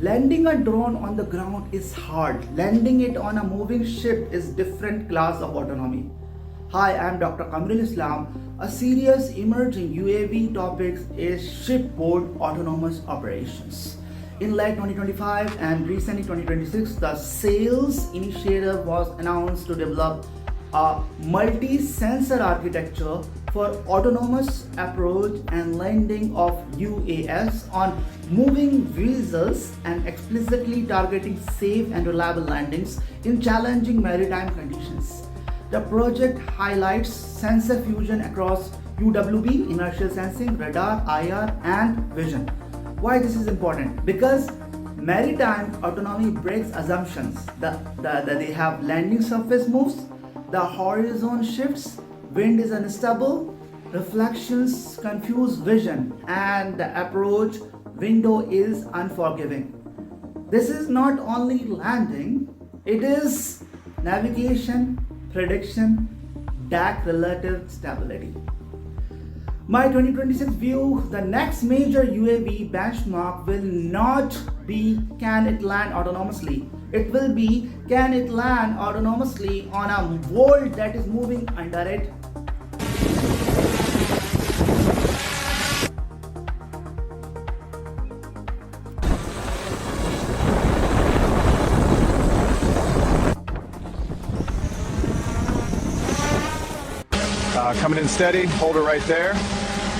Landing a drone on the ground is hard. Landing it on a moving ship is different class of autonomy. Hi, I am Dr. Kamrul Islam. A serious emerging UAV topic is shipboard autonomous operations. In late 2025 and recently 2026, the sales initiative was announced to develop a multi-sensor architecture for autonomous approach and landing of UAS on moving vessels and explicitly targeting safe and reliable landings in challenging maritime conditions. The project highlights sensor fusion across UWB, inertial sensing, radar, IR, and vision. Why this is important? Because maritime autonomy breaks assumptions. They have landing surface moves, the horizon shifts, wind is unstable, reflections confuse vision, and the approach window is unforgiving. This is not only landing, it is navigation, prediction, DAC relative stability. My 2026 view, the next major UAV benchmark will not be can it land autonomously. It will be can it land autonomously on a world that is moving under it. Coming in steady, hold it right there.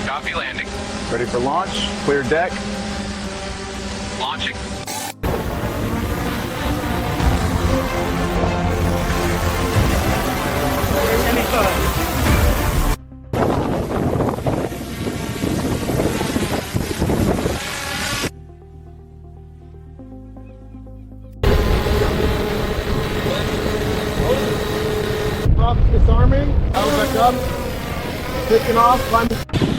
Copy landing. Ready for launch, clear deck. Launching. Disarming, power back up, kicking off, climbing.